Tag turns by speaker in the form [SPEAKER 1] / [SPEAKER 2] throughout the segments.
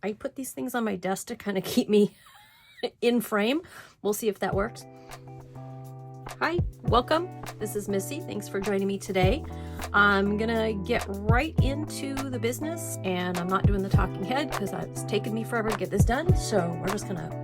[SPEAKER 1] I put these things on my desk to kind of keep me in frame. We'll see if that works. Hi, welcome. This is Missy. Thanks for joining me today. I'm gonna get right into the business, and I'm not doing the talking head because it's taken me forever to get this done. So we're just gonna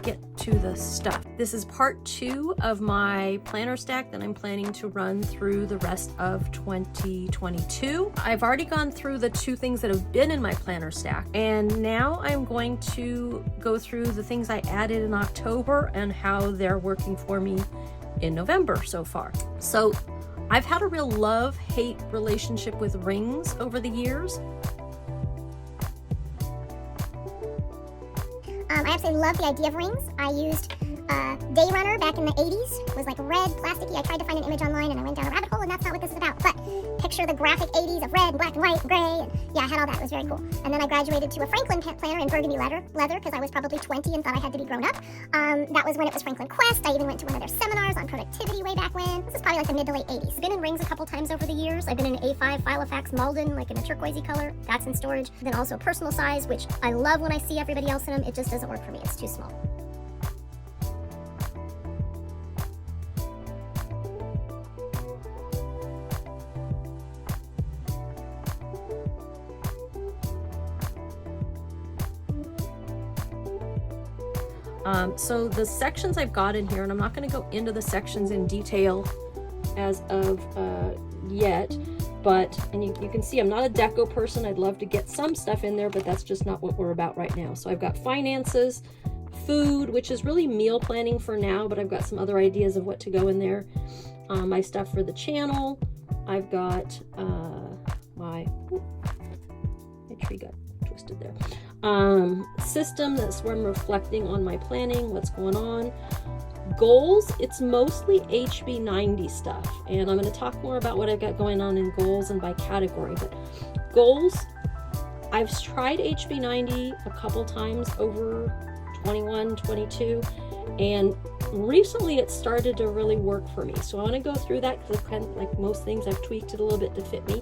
[SPEAKER 1] get to the stuff. This is part 2 of my planner stack that I'm planning to run through the rest of 2022. I've already gone through the 2 things that have been in my planner stack, and now I'm going to go through the things I added in October and how they're working for me in November so far. So I've had a real love-hate relationship with rings over the years.
[SPEAKER 2] I absolutely love the idea of rings. I used Day Runner back in the 80s. It was like red, plasticky. I tried to find an image online and I went down a rabbit hole, and that's not what this is about. But picture the graphic 80s of red and black and white and gray. And yeah, I had all that. It was very cool. And then I graduated to a Franklin planner in burgundy leather because I was probably 20 and thought I had to be grown up. That was when it was Franklin Quest. I even went to one of their seminars on productivity way back when. This is probably like the mid to late 80s. I've been in rings a couple times over the years. I've been in an A5 Filofax Malden, like in a turquoisey color. That's in storage. Then also a personal size, which I love when I see everybody else in them. It just doesn't work for me. It's too small.
[SPEAKER 1] So the sections I've got in here, and I'm not going to go into the sections in detail as of yet, but, and you can see I'm not a deco person. I'd love to get some stuff in there, but that's just not what we're about right now. So I've got finances, food, which is really meal planning for now, but I've got some other ideas of what to go in there. My stuff for the channel. I've got my tree got twisted there. System, that's where I'm reflecting on my planning, what's going on. Goals, it's mostly HB90 stuff, and I'm going to talk more about what I've got going on in goals and by category. But goals, I've tried HB90 a couple times over 21, 22, and recently it started to really work for me. So I want to go through that because kind of like most things, I've tweaked it a little bit to fit me.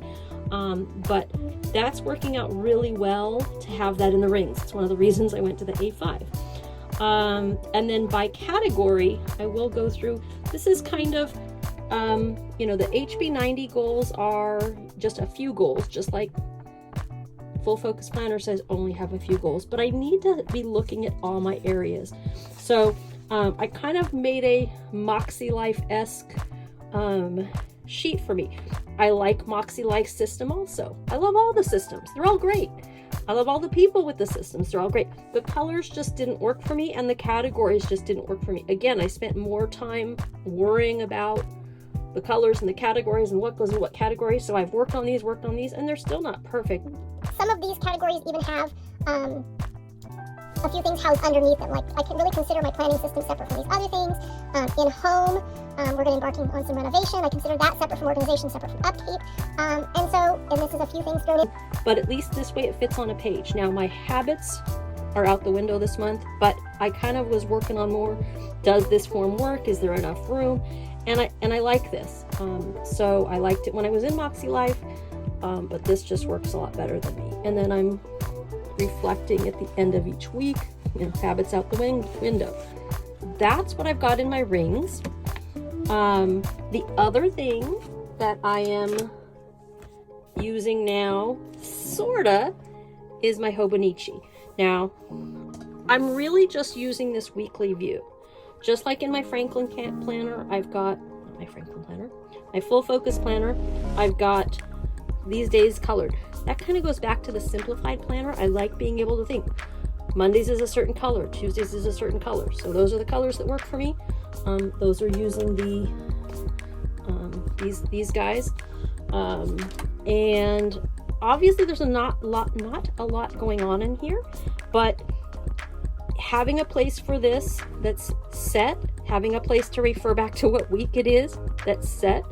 [SPEAKER 1] But that's working out really well to have that in the rings. It's one of the reasons I went to the A5. And then by category, I will go through, this is kind of, the HB90 goals are just a few goals, just like Full Focus Planner says only have a few goals, but I need to be looking at all my areas. So I kind of made a Moxie Life-esque sheet for me. I like Moxie Life system also. I love all the systems. They're all great. I love all the people with the systems. They're all great. The colors just didn't work for me, and the categories just didn't work for me. Again, I spent more time worrying about the colors and the categories and what goes in what category. So I've worked on these, and they're still not perfect.
[SPEAKER 2] Some of these categories even have a few things housed underneath them. Like, I can really consider my planning system separate from these other things. In home, we're going to be embarking on some renovation. I consider that separate from organization, separate from upkeep. And this is a few things thrown in.
[SPEAKER 1] But at least this way it fits on a page. Now my habits are out the window this month, but I kind of was working on more. Does this form work? Is there enough room? And I like this. So I liked it when I was in Moxie Life, but this just works a lot better than me. And then I'm reflecting at the end of each week, habits out the window. That's what I've got in my rings. The other thing that I am using now, sorta, is my Hobonichi. Now, I'm really just using this weekly view. Just like in my Franklin planner, I've got my Full Focus planner, I've got these days colored. That kind of goes back to the simplified planner. I like being able to think Mondays is a certain color, Tuesdays is a certain color. So those are the colors that work for me. Those are using the these guys. And obviously there's not a lot going on in here, but having a place for this that's set, having a place to refer back to what week it is that's set,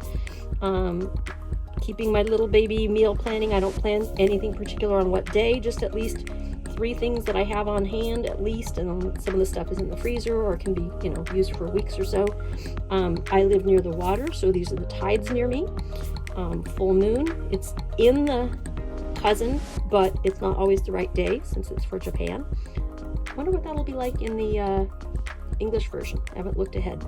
[SPEAKER 1] keeping my little baby meal planning. I don't plan anything particular on what day, just at least 3 things that I have on hand at least, and some of the stuff is in the freezer or can be, used for weeks or so. I live near the water, so these are the tides near me. Full moon, it's in the Cousin, but it's not always the right day since it's for Japan. I wonder what that'll be like in the English version. I haven't looked ahead.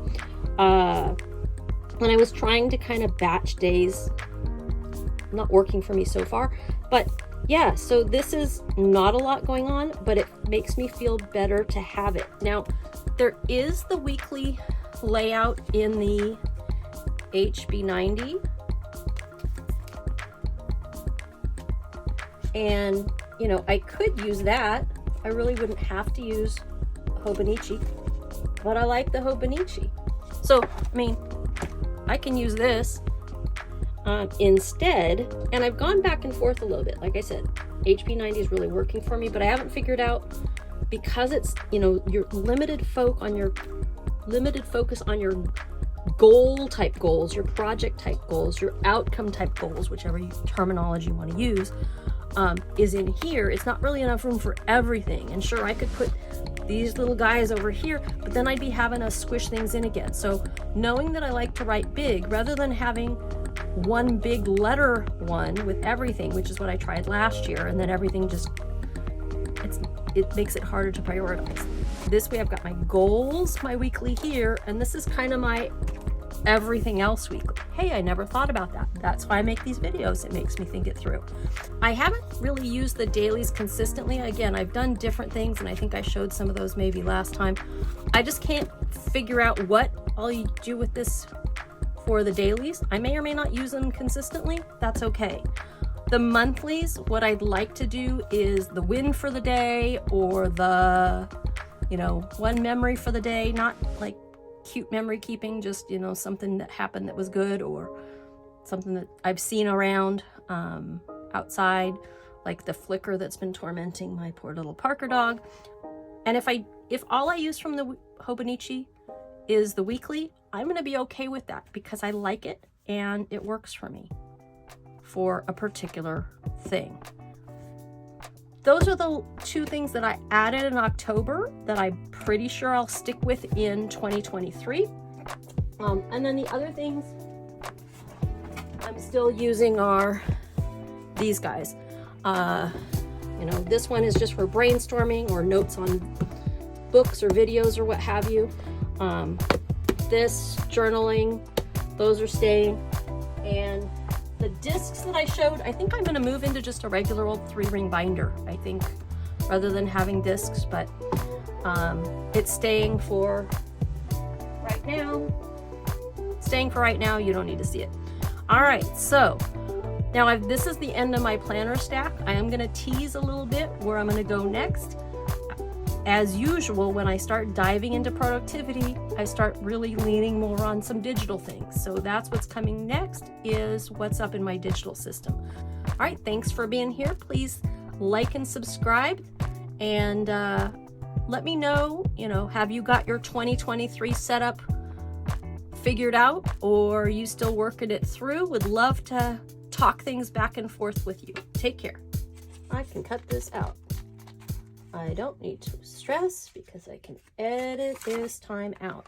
[SPEAKER 1] When I was trying to kind of batch days, not working for me so far, but yeah, so this is not a lot going on, but it makes me feel better to have it. Now, there is the weekly layout in the HB90, and you know, I could use that. I really wouldn't have to use Hobonichi, but I like the Hobonichi. So, I mean, I can use this instead, and I've gone back and forth a little bit. Like I said, HB90 is really working for me, but I haven't figured out, because it's, you know, your limited focus on your goal type goals, your project type goals, your outcome type goals, whichever terminology you want to use, is in here. It's not really enough room for everything. And sure, I could put these little guys over here, but then I'd be having to squish things in again. So knowing that I like to write big rather than having one big letter one with everything, which is what I tried last year, and then everything just, it makes it harder to prioritize. This way I've got my goals, my weekly here, and this is kind of my everything else weekly. Hey, I never thought about that. That's why I make these videos. It makes me think it through. I haven't really used the dailies consistently. Again, I've done different things, and I think I showed some of those maybe last time. I just can't figure out what I'll do with this for the dailies. I may or may not use them consistently. That's okay. The monthlies, what I'd like to do is the win for the day, or the, you know, one memory for the day, not like cute memory keeping, just, you know, something that happened that was good, or something that I've seen around outside, like the flicker that's been tormenting my poor little Parker dog. And if all I use from the Hobonichi is the weekly, I'm going to be okay with that, because I like it and it works for me for a particular thing. Those are the two things that I added in October that I'm pretty sure I'll stick with in 2023. And then the other things I'm still using are these guys. You know, this one is just for brainstorming or notes on books or videos or what have you. This journaling, those are staying. And the discs that I showed, I think I'm going to move into just a regular old 3-ring binder, I think, rather than having discs, but it's staying for right now. Staying for right now, you don't need to see it. All right, so now this is the end of my planner stack. I am going to tease a little bit where I'm going to go next. As usual, when I start diving into productivity, I start really leaning more on some digital things. So that's what's coming next, is what's up in my digital system. All right, thanks for being here. Please like and subscribe, and let me know, you know, have you got your 2023 setup figured out, or are you still working it through? Would love to talk things back and forth with you. Take care. I can cut this out. I don't need to stress, because I can edit this time out.